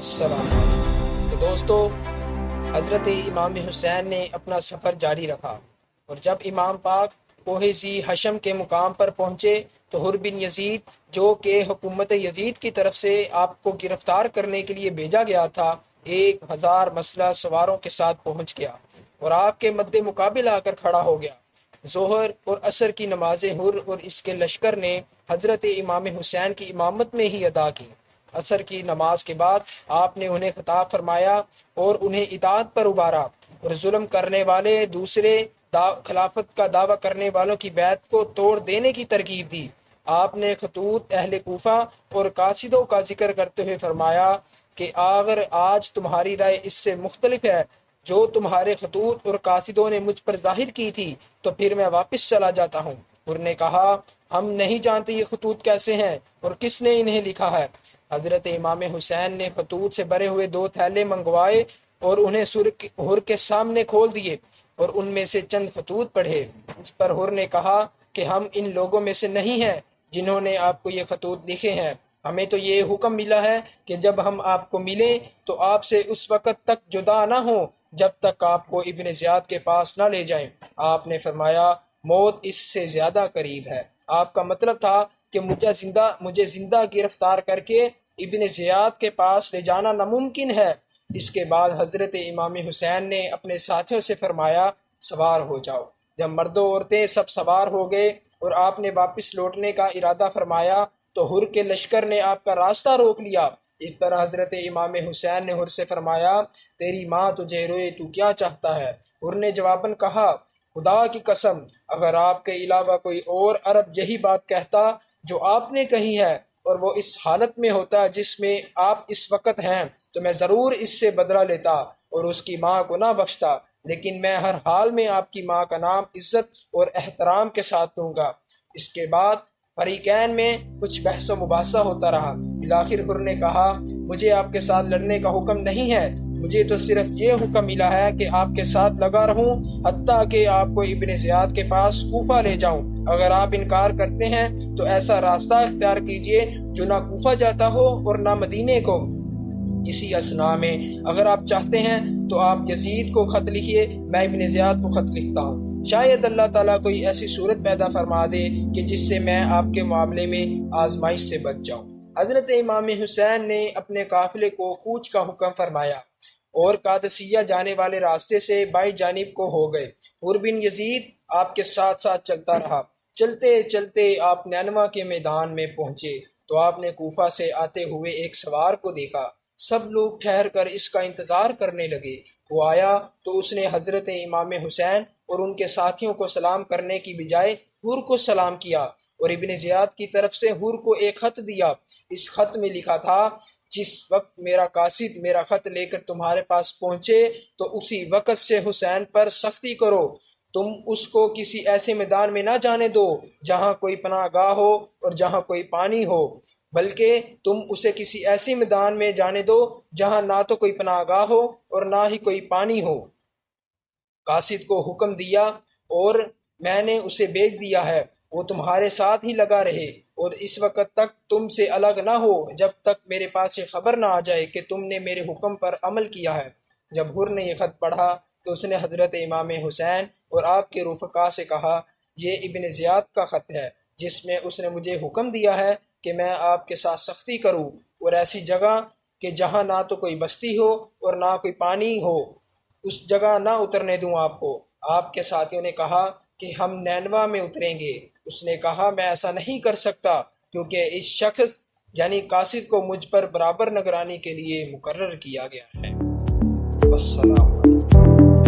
السلام علیکم۔ تو دوستو، حضرت امام حسین نے اپنا سفر جاری رکھا، اور جب امام پاک کوہ ذی حشم کے مقام پر پہنچے تو حر بن یزید، جو کہ حکومت یزید کی طرف سے آپ کو گرفتار کرنے کے لیے بھیجا گیا تھا، 1000 مسلح سواروں کے ساتھ پہنچ گیا اور آپ کے مد مقابل آ کر کھڑا ہو گیا۔ ظہر اور عصر کی نمازیں حر اور اس کے لشکر نے حضرت امام حسین کی امامت میں ہی ادا کی۔ عصر کی نماز کے بعد آپ نے انہیں خطاب فرمایا اور انہیں اطاعت پر ابھارا، اور ظلم کرنے والے دوسرے خلافت کا دعویٰ کرنے والوں کی بیعت کو توڑ دینے کی ترغیب دی۔ آپ نے خطوط اہل کوفہ اور قاصدوں کا ذکر کرتے ہوئے فرمایا کہ اگر آج تمہاری رائے اس سے مختلف ہے جو تمہارے خطوط اور قاصدوں نے مجھ پر ظاہر کی تھی، تو پھر میں واپس چلا جاتا ہوں۔ اور نے کہا، ہم نہیں جانتے یہ خطوط کیسے ہیں اور کس نے انہیں لکھا ہے۔ حضرت امام حسین نے خطوط سے بھرے ہوئے 2 تھیلے منگوائے اور انہیں حر کے سامنے کھول دیے اور ان میں سے چند خطوط پڑھے۔ اس پر حر نے کہا کہ ہم ان لوگوں میں سے نہیں ہیں جنہوں نے آپ کو یہ خطوط لکھے ہیں۔ ہمیں تو یہ حکم ملا ہے کہ جب ہم آپ کو ملیں تو آپ سے اس وقت تک جدا نہ ہوں جب تک آپ کو ابن زیاد کے پاس نہ لے جائیں۔ آپ نے فرمایا، موت اس سے زیادہ قریب ہے۔ آپ کا مطلب تھا کہ مجھے زندہ گرفتار کر کے ابن زیاد کے پاس لے جانا ناممکن ہے۔ اس کے بعد حضرت امام حسین نے اپنے ساتھیوں سے فرمایا، سوار ہو جاؤ۔ جب مرد و عورتیں سب سوار ہو گئے اور آپ نے واپس لوٹنے کا ارادہ فرمایا تو حر کے لشکر نے آپ کا راستہ روک لیا۔ اس پر حضرت امام حسین نے حر سے فرمایا، تیری ماں تجھے روئے، تو کیا چاہتا ہے؟ حر نے جواباً کہا، خدا کی قسم، اگر آپ کے علاوہ کوئی اور عرب یہی بات کہتا جو آپ نے کہی ہے اور وہ اس حالت میں ہوتا جس میں آپ اس وقت ہیں، تو میں ضرور اس سے بدلہ لیتا اور اس کی ماں کو نہ بخشتا، لیکن میں ہر حال میں آپ کی ماں کا نام عزت اور احترام کے ساتھ لوں گا۔ اس کے بعد فریقین میں کچھ بحث و مباحثہ ہوتا رہا۔ بالآخر حر نے کہا، مجھے آپ کے ساتھ لڑنے کا حکم نہیں ہے، مجھے تو صرف یہ حکم ملا ہے کہ آپ کے ساتھ لگا رہوں حتیٰ کہ آپ کو ابن زیاد کے پاس کوفہ لے جاؤں۔ اگر آپ انکار کرتے ہیں تو ایسا راستہ اختیار کیجئے جو نہ کوفہ جاتا ہو اور نہ مدینے کو۔ اسی اثناء میں اگر آپ چاہتے ہیں تو آپ یزید کو خط لکھیے، میں ابن زیاد کو خط لکھتا ہوں۔ شاید اللہ تعالیٰ کوئی ایسی صورت پیدا فرما دے کہ جس سے میں آپ کے معاملے میں آزمائش سے بچ جاؤں۔ حضرت امام حسین نے اپنے قافلے کو کوچ کا حکم فرمایا اور قادسیہ جانے والے راستے سے بائیں جانب کو ہو گئے۔ حر بن یزید آپ کے ساتھ ساتھ چلتا رہا۔ چلتے چلتے آپ نینوا کے میدان میں پہنچے تو آپ نے کوفہ سے آتے ہوئے ایک سوار کو دیکھا۔ سب لوگ ٹھہر کر اس کا انتظار کرنے لگے۔ وہ آیا تو اس نے حضرت امام حسین اور ان کے ساتھیوں کو سلام کرنے کی بجائے حر کو سلام کیا اور ابن زیاد کی طرف سے حر کو ایک خط دیا۔ اس خط میں لکھا تھا، جس وقت میرا قاصد میرا خط لے کر تمہارے پاس پہنچے تو اسی وقت سے حسین پر سختی کرو۔ تم اس کو کسی ایسے میدان میں نہ جانے دو جہاں کوئی پناہ گاہ ہو اور جہاں کوئی پانی ہو، بلکہ تم اسے کسی ایسی میدان میں جانے دو جہاں نہ تو کوئی پناہ گاہ ہو اور نہ ہی کوئی پانی ہو۔ قاصد کو حکم دیا اور میں نے اسے بھیج دیا ہے، وہ تمہارے ساتھ ہی لگا رہے اور اس وقت تک تم سے الگ نہ ہو جب تک میرے پاس یہ خبر نہ آ جائے کہ تم نے میرے حکم پر عمل کیا ہے۔ جب حر نے یہ خط پڑھا تو اس نے حضرت امام حسین اور آپ کے رفقا سے کہا، یہ ابن زیاد کا خط ہے جس میں اس نے مجھے حکم دیا ہے کہ میں آپ کے ساتھ سختی کروں اور ایسی جگہ کہ جہاں نہ تو کوئی بستی ہو اور نہ کوئی پانی ہو، اس جگہ نہ اترنے دوں آپ کو۔ آپ کے ساتھیوں نے کہا کہ ہم نینوا میں اتریں گے۔ اس نے کہا، میں ایسا نہیں کر سکتا کیونکہ اس شخص یعنی قاصد کو مجھ پر برابر نگرانی کے لیے مقرر کیا گیا ہے۔ والسلام علیکم۔